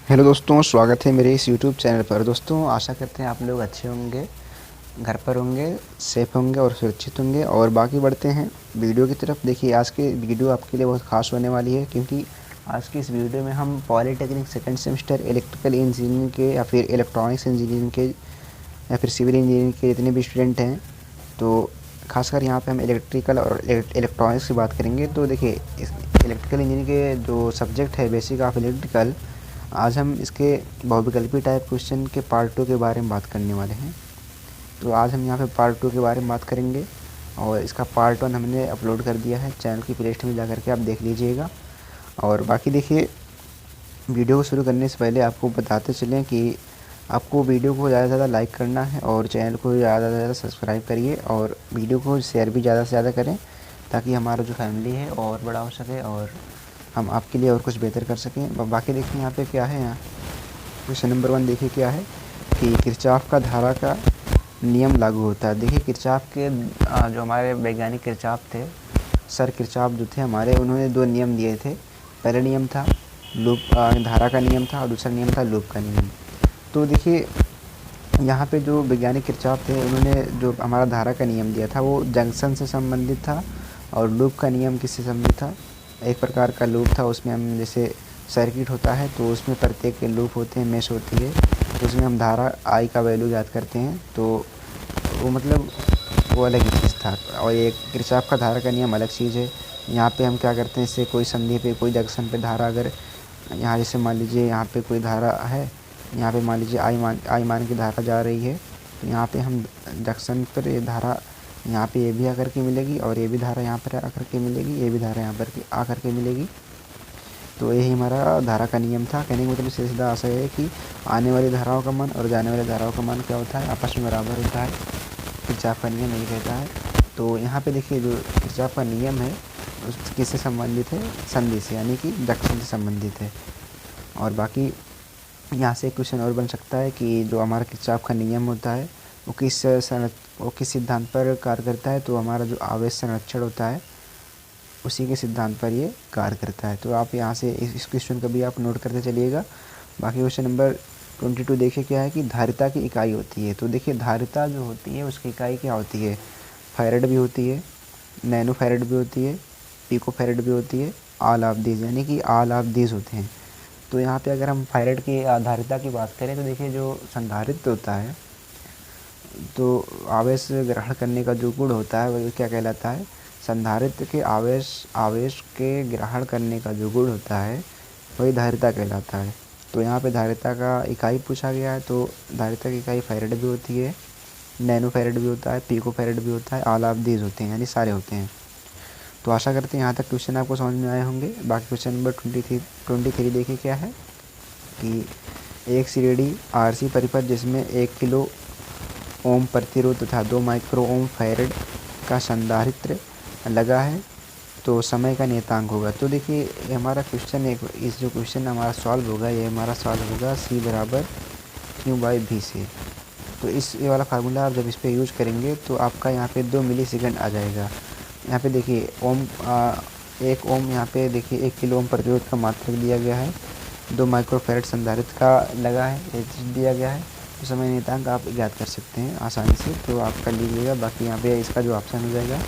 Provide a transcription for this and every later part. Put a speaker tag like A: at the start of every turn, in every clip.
A: Hello दोस्तों, स्वागत है मेरे इस यूट्यूब चैनल पर। दोस्तों, आशा करते हैं आप लोग अच्छे होंगे, घर पर होंगे, सेफ होंगे और सुरक्षित होंगे। और बाकी बढ़ते हैं वीडियो की तरफ। देखिए, आज की वीडियो आपके लिए बहुत ख़ास होने वाली है, क्योंकि आज की इस वीडियो में हम polytechnic second semester electrical engineering के या फिर इलेक्ट्रॉनिक्स इंजीनियरिंग के या फिर सिविल इंजीनियरिंग के जितने भी स्टूडेंट हैं, तो खासकर यहाँ पे हम इलेक्ट्रिकल और इलेक्ट्रॉनिक्स की बात करेंगे। तो देखिए, इस इलेक्ट्रिकल इंजीनियरिंग के जो सब्जेक्ट है बेसिक ऑफ इलेक्ट्रिकल, आज हम इसके बहुविकल्पी टाइप क्वेश्चन के पार्ट 2 के बारे में बात करने वाले हैं। तो आज हम यहाँ पे पार्ट 2 के बारे में बात करेंगे, और इसका पार्ट 1 हमने अपलोड कर दिया है चैनल की प्लेलिस्ट में, जा करके आप देख लीजिएगा। और बाकी देखिए, वीडियो को शुरू करने से पहले आपको बताते चलें कि आपको वीडियो को ज़्यादा से ज़्यादा लाइक करना है और चैनल को ज़्यादा से ज़्यादा सब्सक्राइब करिए, और वीडियो को शेयर भी ज़्यादा से ज़्यादा करें, ताकि हमारा जो फैमिली है और बड़ा हो सके और हम आपके लिए और कुछ बेहतर कर सकें। बाकी देखिए यहाँ पे क्या है। यहाँ क्वेश्चन नंबर 1 देखिए क्या है कि किरचॉफ का धारा का नियम लागू होता है। देखिए, किरचॉफ के जो हमारे वैज्ञानिक किरचॉफ थे, सर किरचॉफ जो थे हमारे, उन्होंने 2 नियम दिए थे। पहला नियम था लूप धारा का नियम था, और दूसरा नियम था लूप का नियम। तो देखिए, यहाँ पे जो वैज्ञानिक किरचॉफ थे, उन्होंने जो हमारा धारा का नियम दिया था वो जंक्शन से संबंधित था, और लूप का नियम किससे संबंधित था? एक प्रकार का लूप था, उसमें हम जैसे सर्किट होता है तो उसमें प्रत्येक लूप होते हैं, मेश होती है, तो उसमें हम धारा आई का वैल्यू याद करते हैं। तो वो मतलब वो अलग ही चीज़ था, और ये किरचॉफ का धारा का नियम अलग चीज़ है। यहाँ पे हम क्या करते हैं, इससे कोई संधि पे, कोई जंक्शन पे धारा, अगर यहाँ जैसे मान लीजिए यहाँ पे कोई धारा है, यहाँ पे मान लीजिए आई मान की धारा जा रही है, तो यहाँ पे हम जंक्शन पर ये धारा यहाँ पे ये भी आकर के मिलेगी, और ये भी धारा यहाँ पर आकर के मिलेगी, ये भी धारा यहाँ पर आकर के मिलेगी। तो यही हमारा धारा का नियम था। कहने का मतलब सीधा आशय है कि आने वाली धाराओं का मान और जाने वाली धाराओं का मान क्या होता है, आपस में बराबर होता है। किरचॉफ का नियम यही कहता है। तो यहाँ पे देखिए, जो किरचॉफ का नियम है उस किससे संबंधित है? संधि से, यानी कि जंक्शन से संबंधित है। और बाकी यहाँ से क्वेश्चन और बन सकता है कि जो हमारा किरचॉफ का नियम होता है वो किस सिद्धांत पर कार्य करता है? तो हमारा जो आवेश संरक्षण होता है उसी के सिद्धांत पर ये कार्य करता है। तो आप यहाँ से इस क्वेश्चन का भी आप नोट करते चलिएगा। बाकी क्वेश्चन नंबर 22 देखिए क्या है कि धारिता की इकाई होती है। तो देखिए, धारिता जो होती है उसकी इकाई क्या होती है? फैरेड भी होती है, नैनो फैरेड भी होती है, पिको फैरेड भी होती है, ऑल ऑफ दीज, यानी कि ऑल ऑफ दीज होते हैं। तो यहाँ पे अगर हम फैरेड की धारिता की बात करें, तो देखिए, जो संधारित्र होता है, तो आवेश ग्रहण करने का जो गुण होता है वह क्या कहलाता है? संधारित्र के आवेश के ग्रहण करने का जो गुण होता है वही धारिता कहलाता है। तो यहाँ पे धारिता का इकाई पूछा गया है, तो धारिता की इकाई फैरेड भी होती है, नैनो फैरेड भी होता है, पिको फैरेड भी होता है, ऑल ऑफ दीज होते हैं, यानी सारे होते हैं। तो आशा करते हैं यहाँ तक क्वेश्चन आपको समझ में आए होंगे। बाकी क्वेश्चन नंबर 23 देखिए क्या है कि एक सीढ़ी आरसी परिपथ जिसमें 1 किलो ओम प्रतिरोध तथा 2 माइक्रो ओम फैरेड का संधारित्र लगा है, तो समय का नियतांक होगा। तो देखिए, ये हमारा क्वेश्चन इस जो क्वेश्चन हमारा सॉल्व होगा, ये हमारा सॉल्व होगा C बराबर Q/V से। तो ये वाला फार्मूला आप जब इस पर यूज करेंगे तो आपका यहाँ पे 2 मिलीसेकंड आ जाएगा। यहाँ पे देखिए ओम 1 ओम, यहाँ पे देखिए 1 किलो ओम प्रतिरोध का मात्रक दिया गया है, 2 माइक्रोफैरेड संधारित्र का लगा है, ये चीज़ दिया गया है। तो समय नियतांक आप ज्ञात कर सकते हैं आसानी से, तो आप कर लीजिएगा। बाकी यहाँ पे इसका जो ऑप्शन हो जाएगा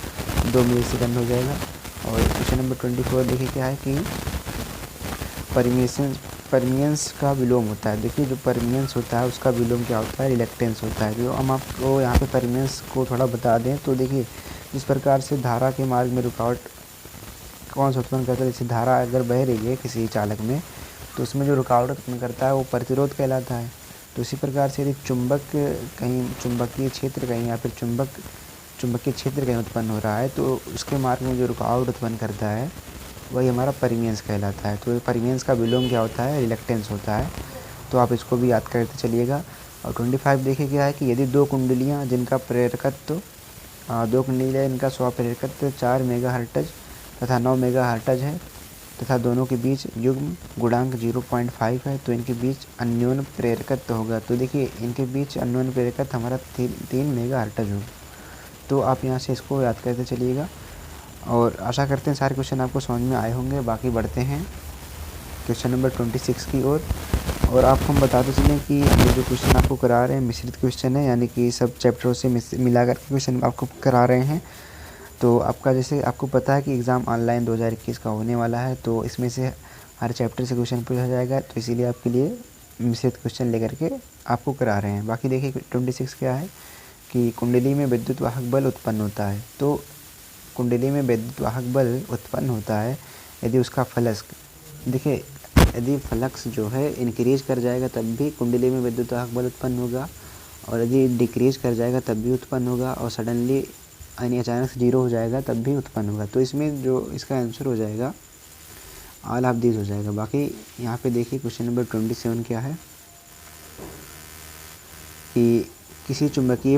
A: 2 मिलीसेकंड हो जाएगा। और क्वेश्चन नंबर 24 देखिए क्या है कि परमियंस का विलोम होता है। देखिए, जो परमियंस होता है उसका विलोम क्या होता है? रिलेक्टेंस होता है। जो हम आपको यहाँ पे परमियंस को थोड़ा बता दें, तो देखिए, जिस प्रकार से धारा के मार्ग में रुकावट कौन सा उत्पन्न करता है, जैसे धारा अगर बह रही है किसी चालक में, तो उसमें जो रुकावट उत्पन्न करता है वो प्रतिरोध कहलाता है। तो इसी प्रकार से यदि चुंबकीय क्षेत्र कहीं या फिर चुंबकीय क्षेत्र कहीं उत्पन्न हो रहा है, तो उसके मार्ग में जो रुकावट उत्पन्न करता है वही हमारा परमियंस कहलाता है। तो परमियंस का विलोम क्या होता है? रिलेक्टेंस होता है। तो आप इसको भी याद करते चलिएगा। और 25 देखिए क्या है कि यदि 2 कुंडलियाँ जिनका प्रेरकत्व 2 कुंडलियाँ इनका स्वप्रेरकत्व 4 मेगाहर्ट्ज तथा 9 मेगाहर्ट्ज है, तथा दोनों के बीच युग्म गुणांक 0.5 है, तो इनके बीच अन्योन्य प्रेरकत्व होगा। तो देखिए, इनके बीच अन्योन्य प्रेरकत्व हमारा 3 मेगाहर्ट्ज होगा। तो आप यहाँ से इसको याद करते चलिएगा। और आशा करते हैं सारे क्वेश्चन आपको समझ में आए होंगे। बाकी बढ़ते हैं क्वेश्चन नंबर 26 की ओर। और आपको हम बताते चलें कि ये जो क्वेश्चन आपको करा रहे हैं मिश्रित क्वेश्चन है, यानी कि सब चैप्टरों से मिला कर के क्वेश्चन आपको करा रहे हैं। तो आपका जैसे आपको पता है कि एग्ज़ाम ऑनलाइन 2021 का होने वाला है, तो इसमें से हर चैप्टर से क्वेश्चन पूछा जाएगा, तो इसीलिए आपके लिए मिश्रित क्वेश्चन लेकर के आपको करा रहे हैं। बाकी देखिए 26 क्या है कि कुंडली में विद्युत वाहक बल उत्पन्न होता है। तो कुंडली में विद्युत वाहक बल उत्पन्न होता है यदि उसका फ्लक्स, देखिए यदि फ्लक्स जो है इंक्रीज कर जाएगा तब भी कुंडली में विद्युत वाहक बल उत्पन्न होगा, और यदि डिक्रीज कर जाएगा तब भी उत्पन्न होगा, और सडनली यानी अचानक से 0 हो जाएगा तब भी उत्पन्न होगा। तो इसमें जो इसका आंसर हो जाएगा ऑल ऑफ दीज हो जाएगा। बाकी यहाँ पे देखिए क्वेश्चन नंबर 27 क्या है कि किसी चुंबकीय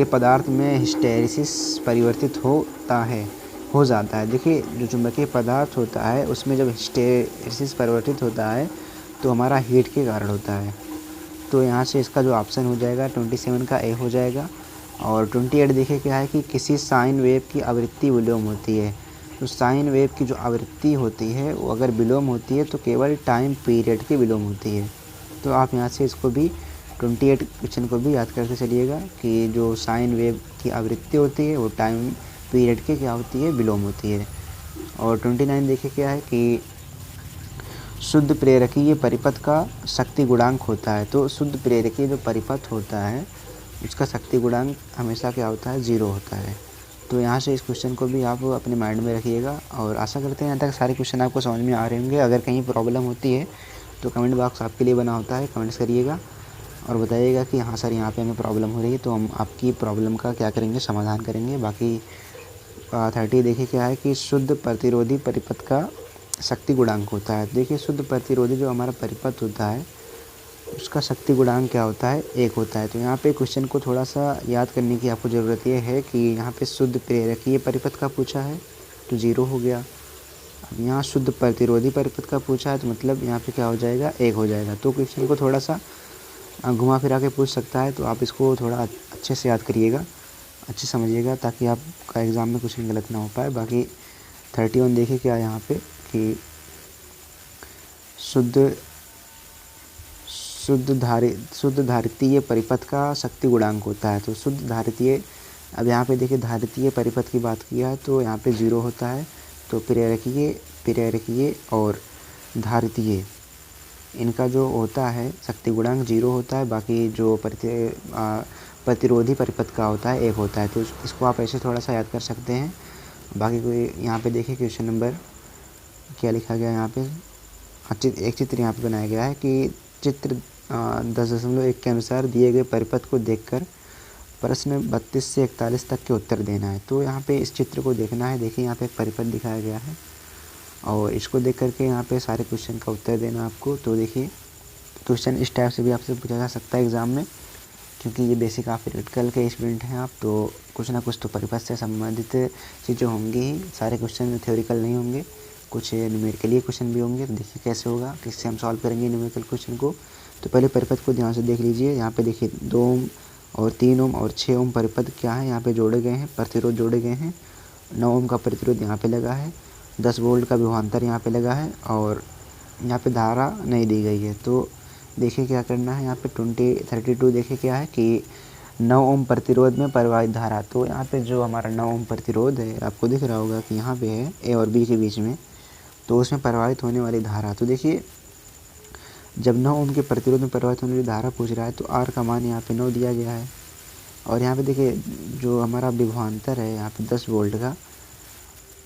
A: पदार्थ में हिस्टैरिसीस परिवर्तित हो जाता है। देखिए जो चुंबकीय पदार्थ होता है उसमें जब हिस्टैरिसीस परिवर्तित होता है तो हमारा हीट के कारण होता है। तो यहाँ से इसका जो ऑप्शन हो जाएगा 27 का ए हो जाएगा। और 28 देखिए क्या है कि किसी साइन वेव की आवृत्ति विलोम होती है। तो साइन वेव की जो आवृत्ति होती है वो अगर विलोम होती है तो केवल टाइम पीरियड की विलोम होती है। तो आप यहाँ से इसको भी 28 क्वेश्चन को भी याद करके चलिएगा कि जो साइन वेव की आवृत्ति होती है वो टाइम पीरियड की क्या होती है, विलोम होती है। और 29 देखिए क्या है कि शुद्ध प्रेरकीय परिपथ का शक्ति गुणांक होता है। तो शुद्ध प्रेरकीय जो परिपथ होता है उसका शक्ति गुणांक हमेशा क्या होता है, 0 होता है। तो यहाँ से इस क्वेश्चन को भी आप अपने माइंड में रखिएगा। और आशा करते हैं यहाँ तक सारे क्वेश्चन आपको समझ में आ रहे होंगे। अगर कहीं प्रॉब्लम होती है तो कमेंट बॉक्स आपके लिए बना होता है, कमेंट्स करिएगा और बताइएगा कि हाँ सर यहाँ पे हमें प्रॉब्लम हो रही है, तो हम आपकी प्रॉब्लम का क्या करेंगे, समाधान करेंगे। बाकी 30 देखिए क्या है कि शुद्ध प्रतिरोधी परिपथ का शक्ति गुणांक होता है। देखिए शुद्ध प्रतिरोधी जो हमारा परिपथ होता है उसका शक्ति गुणांक क्या होता है, 1 होता है। तो यहाँ पे क्वेश्चन को थोड़ा सा याद करने की आपको ज़रूरत ये है कि यहाँ पे शुद्ध प्रेरकीय परिपथ का पूछा है तो 0 हो गया। अब यहाँ शुद्ध प्रतिरोधी परिपथ का पूछा है तो मतलब यहाँ पे क्या हो जाएगा, 1 हो जाएगा। तो क्वेश्चन को थोड़ा सा घुमा फिरा के पूछ सकता है, तो आप इसको थोड़ा अच्छे से याद करिएगा, अच्छे समझिएगा ताकि आपका एग्ज़ाम में क्वेश्चन गलत ना हो पाए। बाकी 31 देखिए क्या है यहाँ पे कि शुद्ध धारितीय परिपथ का शक्ति गुणांक होता है। तो शुद्ध धारितीय, अब यहाँ पे देखिए धारितीय परिपथ की बात किया है तो यहाँ पे 0 होता है। तो प्रेरकीय और धारितीय इनका जो होता है शक्ति गुणांक 0 होता है। बाकी जो प्रतिरोधी परिपथ का होता है 1 होता है। तो इसको आप ऐसे थोड़ा सा याद कर सकते हैं। बाकी कोई यहाँ पे देखिए क्वेश्चन नंबर क्या लिखा गया यहाँ पे, एक चित्र यहाँ पे बनाया गया है कि चित्र 10.1 के अनुसार दिए गए परिपथ को देखकर प्रश्न 32 से 41 तक के उत्तर देना है। तो यहाँ पे इस चित्र को देखना है। देखिए यहाँ पे एक परिपथ दिखाया गया है और इसको देख करके यहाँ पे सारे क्वेश्चन का उत्तर देना आपको। तो देखिए क्वेश्चन इस टाइप से भी आपसे पूछा जा सकता है एग्ज़ाम में, क्योंकि ये बेसिक आप प्रैक्टिकल के स्टूडेंट हैं आप, तो कुछ ना कुछ तो परिपथ से संबंधित चीज़ें होंगी ही। सारे क्वेश्चन थ्योरिकल नहीं होंगे, कुछ न्यूमेरिकली क्वेश्चन भी होंगे। तो देखिए कैसे होगा, किससे हम सॉल्व करेंगे न्यूमेरिकल क्वेश्चन को। तो पहले परिपथ को ध्यान से देख लीजिए। यहाँ पे देखिए 2 ओम और 3 ओम और 6 ओम परिपथ क्या है, यहाँ पे जोड़े गए हैं, प्रतिरोध जोड़े गए हैं। 9 ओम का प्रतिरोध यहाँ पे लगा है, 10 वोल्ट का विभवांतर यहाँ पे लगा है और यहाँ पे धारा नहीं दी गई है। तो देखिए क्या करना है, यहाँ पे 32 देखिए क्या है कि 9 ओम प्रतिरोध में प्रवाहित धारा। तो यहाँ पे जो हमारा 9 ओम प्रतिरोध है आपको दिख रहा होगा कि यहाँ पे है ए और बी के बीच में, तो उसमें प्रवाहित होने वाली धारा। तो देखिए जब 9 ओम के प्रतिरोध में प्रवाहित होने वाली धारा पूछ रहा है तो आर का मान यहाँ पे 9 दिया गया है। और यहाँ पे देखिए जो हमारा विभवांतर है यहाँ पे 10 वोल्ट का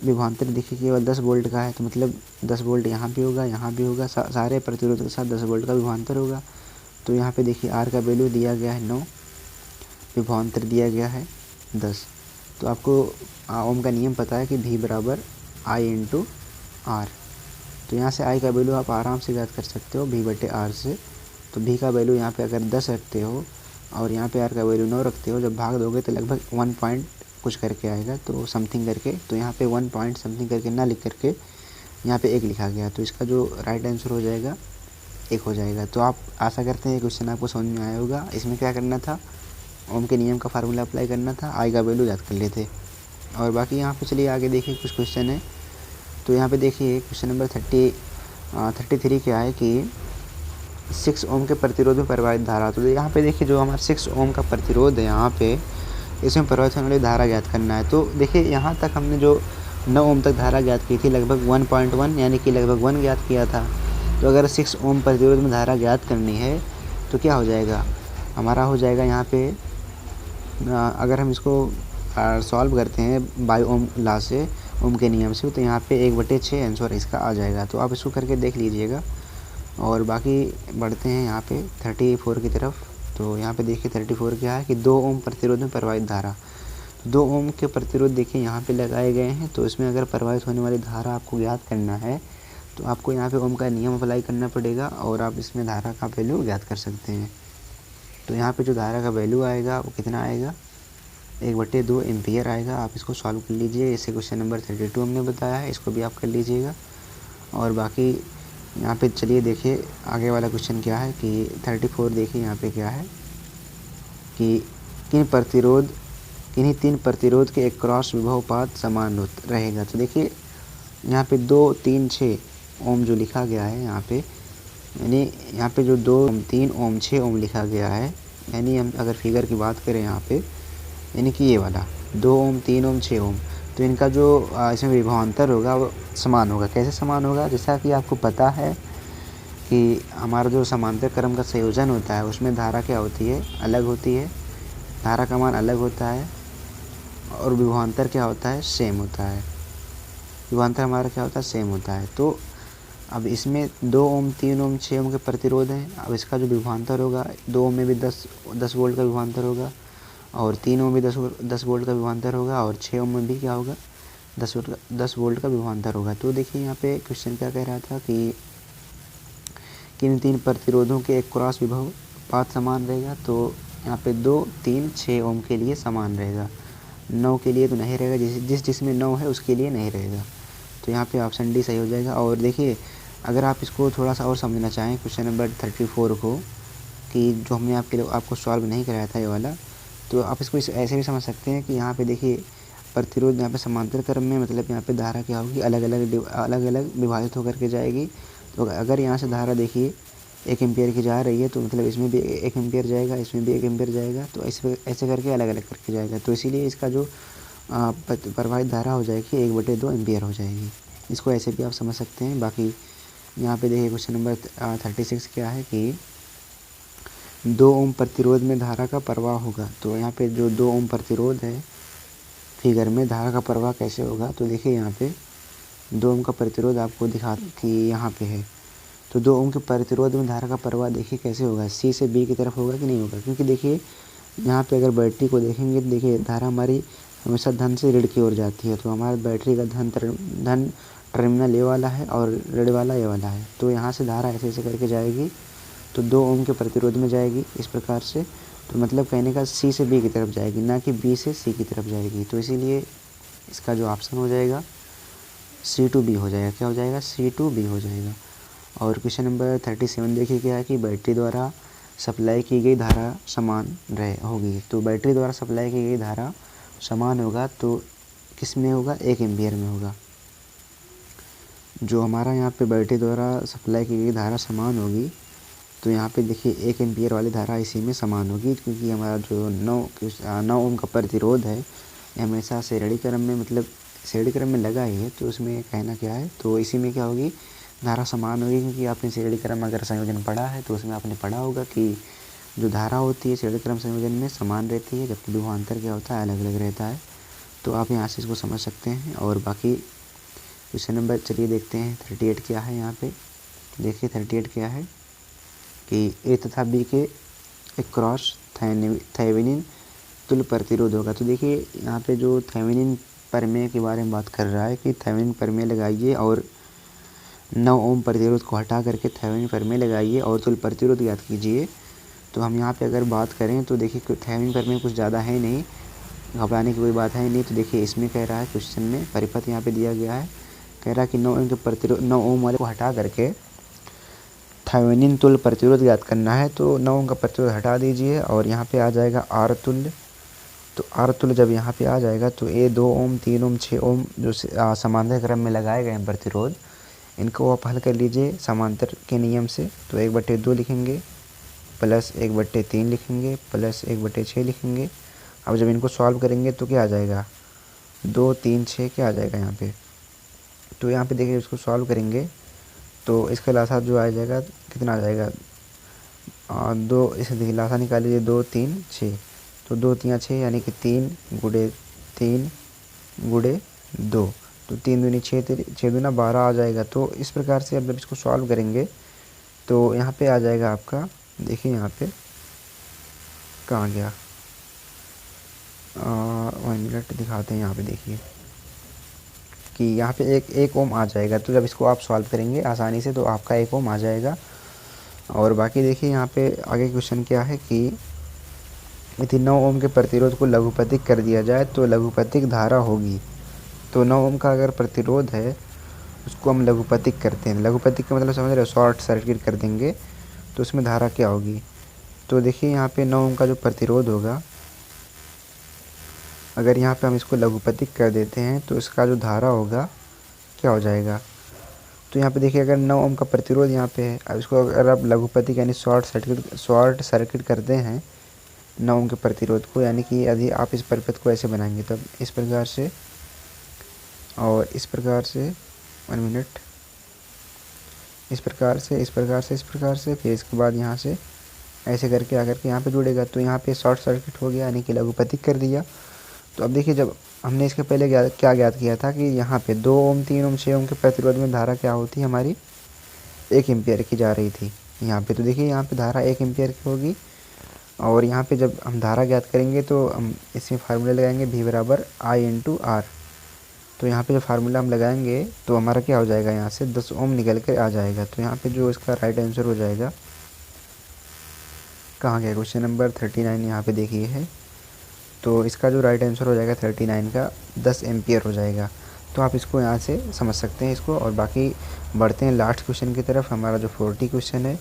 A: विभवांतर देखिए केवल 10 वोल्ट का है, तो मतलब 10 वोल्ट यहाँ भी होगा, यहाँ भी होगा, सारे प्रतिरोध के साथ 10 वोल्ट का विभवांतर होगा। तो यहाँ पे देखिए आर का वैल्यू दिया गया है 9, विभवांतर दिया गया है 10। तो आपको ओम का नियम पता है कि V बराबर I इंटू आर। तो यहाँ से I का वैल्यू आप आराम से याद कर सकते हो V/R से। तो V का वैल्यू यहाँ पे अगर 10 रखते हो और यहाँ पे R का वैल्यू 9 रखते हो, जब भाग दोगे तो लगभग 1 पॉइंट कुछ करके आएगा, तो समथिंग करके। तो यहाँ पे 1 पॉइंट समथिंग करके ना लिख करके यहाँ पे 1 लिखा गया, तो इसका जो राइट आंसर हो जाएगा 1 हो जाएगा। तो आप आशा करते हैं क्वेश्चन आपको समझ में आया होगा। इसमें क्या करना था, ओम के नियम का फार्मूला अप्लाई करना था, I का वैल्यू याद कर लेते। और बाकी यहाँ पे चलिए आगे देखिए कुछ क्वेश्चन है। तो यहाँ पे देखिए क्वेश्चन नंबर 33 क्या है कि 6 ओम के प्रतिरोध में प्रवाहित धारा। तो यहाँ पे देखिए जो हमारा 6 ओम का प्रतिरोध है यहाँ पे, इसमें प्रवाहित होने वाली धारा ज्ञात करना है। तो देखिए यहाँ तक हमने जो 9 ओम तक धारा ज्ञात की थी, लगभग 1.1 यानी कि लगभग 1 ज्ञात किया था। तो अगर 6 ओम प्रतिरोध में धारा ज्ञात करनी है तो क्या हो जाएगा हमारा, हो जाएगा यहाँ पे अगर हम इसको सॉल्व करते हैं बाई ओम लॉ से, ओम के नियम से, तो यहाँ पे 1/6 आंसर इसका आ जाएगा। तो आप इसको करके देख लीजिएगा। और बाकी बढ़ते हैं यहाँ पे 34 की तरफ। तो यहाँ पे देखिए 34 क्या है कि 2 ओम प्रतिरोध में प्रवाहित धारा। 2 ओम के प्रतिरोध देखिए यहाँ पे लगाए गए हैं। तो इसमें अगर प्रवाहित होने वाली धारा आपको ज्ञात करना है तो आपको यहाँ पे ओम का नियम अप्लाई करना पड़ेगा और आप इसमें धारा का वैल्यू ज्ञात कर सकते हैं। तो यहाँ पे जो धारा का वैल्यू आएगा वो कितना आएगा, 1/2 एम्पियर आएगा। आप इसको सॉल्व कर लीजिए। इसे क्वेश्चन नंबर 32 हमने बताया है, इसको भी आप कर लीजिएगा। और बाकी यहाँ पे चलिए देखिए आगे वाला क्वेश्चन क्या है कि 34 देखिए यहाँ पे क्या है कि किन्हीं 3 प्रतिरोध के एक क्रॉस विभवपात समान रहेगा। तो देखिए यहाँ पे 2, 3, 6 ओम जो लिखा गया है यहाँ पे, यानी यहाँ पे जो 2 ओम, 3 ओम, 6 ओम लिखा गया है, यानी हम अगर फिगर की बात करें यहाँ पे, यानी कि ये वाला 2 ओम, 3 ओम, 6 ओम, तो इनका जो इसमें विभवांतर होगा वो समान होगा। कैसे समान होगा, जैसा कि आपको पता है कि हमारा जो समांतर क्रम का संयोजन होता है उसमें धारा क्या होती है, अलग होती है, धारा का मान अलग होता है और विभवांतर क्या होता है, सेम होता है। विभवांतर हमारा क्या होता है, सेम होता है। तो अब इसमें 2 ओम, 3 ओम, 6 ओम के प्रतिरोध हैं। अब इसका जो विभवांतर होगा, 2 ओम में भी 10 वोल्ट का विभवांतर होगा और 3 ओम में 10 वोल्ट का विभवांतर होगा और 6 ओम में भी क्या होगा, 10 वोल्ट का विभवांतर होगा। तो देखिए यहाँ पे क्वेश्चन क्या कह रहा था कि किन 3 प्रतिरोधों के एक क्रॉस विभव पात समान रहेगा। तो यहाँ पे 2, 3, 6 ओम के लिए समान रहेगा, 9 के लिए तो नहीं रहेगा, जिसमें 9 है उसके लिए नहीं रहेगा। तो यहाँ पे ऑप्शन डी सही हो जाएगा। और देखिए अगर आप इसको थोड़ा सा और समझना चाहें क्वेश्चन नंबर 34 को, कि जो हमने आपको सॉल्व नहीं कराया था ये वाला, तो आप इसको ऐसे भी समझ सकते हैं कि यहाँ पे देखिए प्रतिरोध यहाँ पे समांतर क्रम में, मतलब यहाँ पे धारा क्या होगी, अलग अलग विभाजित होकर के जाएगी। तो अगर यहाँ से धारा देखिए 1 एम्पियर की जा रही है तो मतलब इसमें भी 1 एम्पियर जाएगा, इसमें भी 1 एम्पियर जाएगा, तो ऐसे करके अलग अलग करके जाएगा। तो इसीलिए इसका जो प्रवाहित धारा हो जाएगी 1/2 एम्पियर हो जाएगी। इसको ऐसे भी आप समझ सकते हैं। बाकी यहाँ पे देखिए क्वेश्चन नंबर 36 क्या है कि 2 ओम प्रतिरोध में धारा का प्रवाह होगा। तो यहाँ पे जो 2 ओम प्रतिरोध है फिगर में, धारा का प्रवाह कैसे होगा, तो देखिए यहाँ पे 2 ओम का प्रतिरोध आपको दिखा कि यहाँ पे है। तो 2 ओम के प्रतिरोध में धारा का प्रवाह देखिए कैसे होगा, सी से बी की तरफ होगा कि नहीं होगा। क्योंकि देखिए यहाँ पे अगर बैटरी को देखेंगे तो देखिए धारा हमारी हमेशा धन से ऋण की ओर जाती है। तो हमारे बैटरी का धन टर्मिनल ये वाला है और ऋण वाला ये वाला है। तो यहाँ से धारा ऐसे ऐसे करके जाएगी तो 2 ओम के प्रतिरोध में जाएगी इस प्रकार से। तो मतलब कहने का सी से बी की तरफ जाएगी, ना कि बी से सी की तरफ जाएगी। तो इसीलिए इसका जो ऑप्शन हो जाएगा C2B हो जाएगा। क्या हो जाएगा, C2B हो जाएगा। और क्वेश्चन नंबर 37 देखिए क्या है कि बैटरी द्वारा सप्लाई की गई धारा समान होगी। तो बैटरी द्वारा सप्लाई की गई धारा समान होगा तो किस में होगा, 1 एम्पियर में होगा। जो हमारा यहाँ पे बैटरी द्वारा सप्लाई की गई धारा समान होगी तो यहाँ पे देखिए 1 एम्पियर वाली धारा इसी में समान होगी, क्योंकि हमारा जो 9 ओम का प्रतिरोध है हमेशा श्रेणी क्रम में, मतलब श्रेणी क्रम में लगा ही है। तो उसमें कहना क्या है, तो इसी में क्या होगी, धारा समान होगी। क्योंकि आपने श्रेणी क्रम अगर संयोजन पढ़ा है तो उसमें आपने पढ़ा होगा कि जो धारा होती है श्रेणी क्रम संयोजन में समान रहती है, जबकि विभवांतर क्या होता है, अलग अलग रहता है। तो आप यहाँ से इसको समझ सकते हैं। और बाकी क्वेश्चन नंबर चलिए देखते हैं 38 क्या है। यहाँ पे देखिए 38 क्या है कि ए तथा बी के एक क्रॉस थेवेनिन तुल्य प्रतिरोध होगा। तो देखिए यहाँ पे जो थेवेनिन प्रमेय के बारे में बात कर रहा है कि थेवेनिन प्रमेय लगाइए और 9 ओम प्रतिरोध को हटा करके थेवेनिन प्रमेय लगाइए और तुल्य प्रतिरोध ज्ञात कीजिए। तो हम यहाँ पे अगर बात करें तो देखिए थेवेनिन प्रमेय कुछ ज़्यादा है नहीं, घबराने की कोई बात है नहीं। तो देखिए इसमें कह रहा है क्वेश्चन में परिपथ यहाँ पे दिया गया है, कह रहा है कि 9 ओम के प्रतिरोध 9 ओम वाले को हटा करके थेवेनिन तुल्य प्रतिरोध ज्ञात करना है। तो 9 ओम का प्रतिरोध हटा दीजिए और यहाँ पे आ जाएगा आर तुल्य। तो आर तुल्य जब यहाँ पे आ जाएगा तो ये 2 ओम, 3 ओम, 6 ओम जो समांतर क्रम में लगाए गए हैं प्रतिरोध, इनको आप हल कर लीजिए समांतर के नियम से। तो 1/2 लिखेंगे प्लस 1/3 लिखेंगे प्लस 1/6 लिखेंगे। अब जब इनको सॉल्व करेंगे तो क्या आ जाएगा, 2 3 6 क्या आ जाएगा यहाँ पे। तो यहाँ पे देखिए इसको सॉल्व करेंगे तो इसका लासा जो आ जाएगा कितना आ जाएगा, 2, इसे देखिए लासा निकाल लीजिए, 2 3 6। तो 2 3 6 यानी कि 3 गुणे 3 गुणे 2, तो 3 दूनी 6, 6 दूना 12 आ जाएगा। तो इस प्रकार से अब जब इसको सॉल्व करेंगे तो यहाँ पे आ जाएगा आपका, देखिए यहाँ पे कहाँ गया, 1 मिनट दिखाते हैं। यहाँ पे देखिए कि यहाँ पे 1 ओम आ जाएगा। तो जब इसको आप सॉल्व करेंगे आसानी से तो आपका 1 ओम आ जाएगा। और बाकी देखिए यहाँ पे आगे क्वेश्चन क्या है कि यदि 9 ओम के प्रतिरोध को लघुपथिक कर दिया जाए तो लघुपथिक धारा होगी। तो 9 ओम का अगर प्रतिरोध है उसको हम लघुपथिक करते हैं, लघुपथिक का मतलब समझ रहे हो, शॉर्ट सर्किट कर देंगे तो उसमें धारा क्या होगी। तो देखिए यहाँ पे 9 ओम का जो प्रतिरोध होगा, अगर यहाँ पे हम इसको लघुपथिक कर देते हैं तो इसका जो धारा होगा क्या हो जाएगा। तो यहाँ पे देखिए अगर 9 ओम का प्रतिरोध यहाँ पे है, अब इसको अगर आप लघुपथिक यानी शॉर्ट सर्किट करते हैं 9 ओम के प्रतिरोध को, यानी कि यदि आप इस परिपथ को ऐसे बनाएंगे तब इस प्रकार से और इस प्रकार से, 1 मिनट, इस प्रकार से फिर इसके बाद यहाँ से ऐसे करके आकर के यहाँ पे जुड़ेगा। तो यहाँ पे शॉर्ट सर्किट हो गया यानी कि लघुपथिक कर दिया। तो अब देखिए जब हमने इसके पहले क्या ज्ञात किया था कि यहाँ पे 2 ओम 3 ओम 6 ओम के प्रतिरोध में धारा क्या होती है हमारी, 1 एम्पियर की जा रही थी यहाँ पे। तो देखिए यहाँ पे धारा 1 एम्पियर की होगी। और यहाँ पे जब हम धारा ज्ञात करेंगे तो हम इसमें फार्मूला लगाएंगे V बराबर I इंटू R। तो यहाँ पे जो फार्मूला हम लगाएंगे तो हमारा क्या हो जाएगा, यहाँ से 10 ओम निकल कर आ जाएगा। तो यहाँ पे जो इसका राइट आंसर हो जाएगा, कहाँ गया क्वेश्चन नंबर 39, यहाँ पे देखिए है। तो इसका जो राइट आंसर हो जाएगा 39 का 10 एम्पियर हो जाएगा। तो आप इसको यहाँ से समझ सकते हैं इसको। और बाकी बढ़ते हैं लास्ट क्वेश्चन की तरफ। हमारा जो 40 क्वेश्चन है,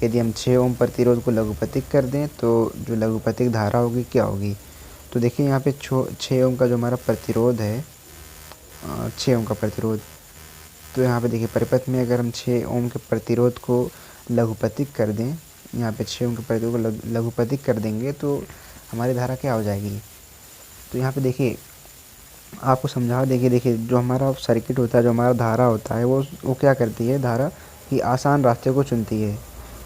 A: यदि हम 6 ओम प्रतिरोध को लघुपथिक कर दें तो जो लघुपथिक धारा होगी क्या होगी। तो देखिए यहाँ पे 6 ओम का जो हमारा प्रतिरोध है, 6 ओम का प्रतिरोध, तो यहाँ पे देखिए परिपथ में अगर हम 6 ओम के प्रतिरोध को लघुपथिक कर दें, यहाँ पे 6 ओम के प्रतिरोध को लघुपथिक कर देंगे तो हमारी धारा क्या हो जाएगी। तो यहाँ पे देखिए आपको समझा देखिए जो हमारा सर्किट होता है, जो हमारा धारा होता है वो क्या करती है, धारा की आसान रास्ते को चुनती है।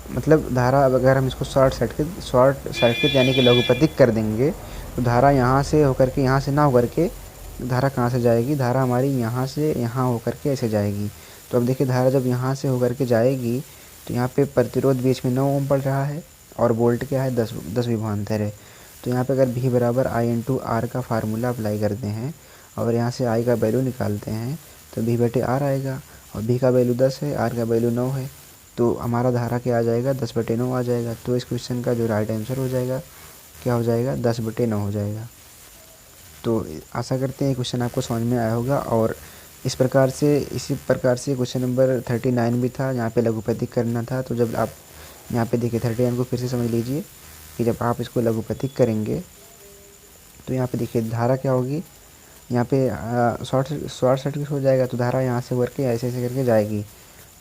A: मतलब धारा अगर हम इसको शॉर्ट सर्किट यानी कि लघुपथिक कर देंगे तो धारा यहाँ से होकर के, यहाँ से ना होकर के धारा कहाँ से जाएगी, धारा हमारी यहाँ से यहाँ होकर के ऐसे जाएगी। तो अब देखिए धारा जब यहाँ से होकर के जाएगी तो यहाँ पे प्रतिरोध बीच में 9 ओम पड़ रहा है और वोल्ट क्या है 10 विभवांतर है। तो यहाँ पे अगर V बराबर I इंटू R का फार्मूला अप्लाई करते हैं और यहाँ से I का वैल्यू निकालते हैं तो V बटे R आएगा। और V का वैल्यू 10 है, R का वैल्यू 9 है, तो हमारा धारा क्या आ जाएगा, 10/9 आ जाएगा। तो इस क्वेश्चन का जो राइट आंसर हो जाएगा क्या हो जाएगा, 10/9 हो जाएगा। तो आशा करते हैं क्वेश्चन आपको समझ में आया होगा। और इसी प्रकार से क्वेश्चन नंबर 39 भी था, यहाँ पे लघुपथिक करना था। तो जब आप यहाँ पे देखिए 39 को फिर से समझ लीजिए कि जब आप इसको लघुपथिक करेंगे तो यहाँ पे देखिए धारा क्या होगी, यहाँ पे शॉर्ट सर्किट हो जाएगा। तो धारा यहाँ से करके ऐसे करके जाएगी।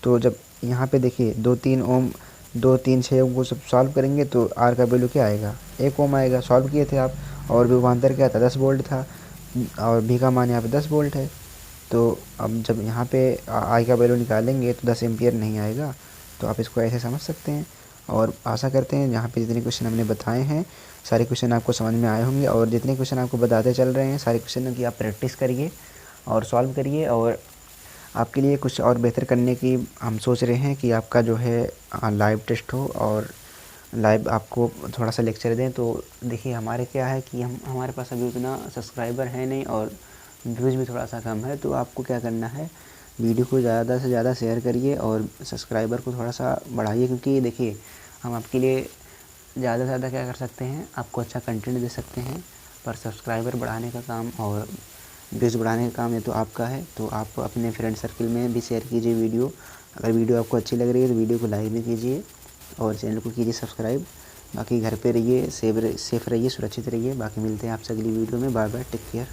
A: तो जब यहाँ पे देखिए 2 3 ओम 2 3 6 ओम को सब सॉल्व करेंगे तो आर का वैल्यू क्या आएगा, 1 ओम आएगा। सॉल्व किए थे आप और विभवांतर क्या था, 10 वोल्ट था और भी का मान यहाँ पे 10 वोल्ट है। तो अब जब यहाँ पे आई का वैल्यू निकालेंगे तो 10 एम्पियर नहीं आएगा। तो आप इसको ऐसे समझ सकते हैं। और आशा करते हैं यहाँ पे जितने क्वेश्चन हमने बताए हैं सारे क्वेश्चन आपको समझ में आए होंगे। और जितने क्वेश्चन आपको बताते चल रहे हैं सारे क्वेश्चनों की आप प्रैक्टिस करिए और सॉल्व करिए। और आपके लिए कुछ और बेहतर करने की हम सोच रहे हैं कि आपका जो है लाइव टेस्ट हो और लाइव आपको थोड़ा सा लेक्चर दें। तो देखिए हमारे क्या है कि हमारे पास अभी उतना सब्सक्राइबर है नहीं और व्यूज़ भी थोड़ा सा कम है। तो आपको क्या करना है, वीडियो को ज़्यादा से ज़्यादा शेयर करिए और सब्सक्राइबर को थोड़ा सा बढ़ाइए। क्योंकि देखिए हम आपके लिए ज़्यादा से ज़्यादा क्या कर सकते हैं, आपको अच्छा कंटेंट दे सकते हैं, पर सब्सक्राइबर बढ़ाने का काम और व्यूज़ बढ़ाने का काम ये तो आपका है। तो आप अपने फ्रेंड सर्कल में भी शेयर कीजिए वीडियो। अगर वीडियो आपको अच्छी लग रही है तो वीडियो को लाइक भी कीजिए और चैनल को कीजिए सब्सक्राइब। बाकी घर पे रहिए, सेफ रहिए, सुरक्षित रहिए। बाकी मिलते हैं आपसे अगली वीडियो में। Bye bye, take care.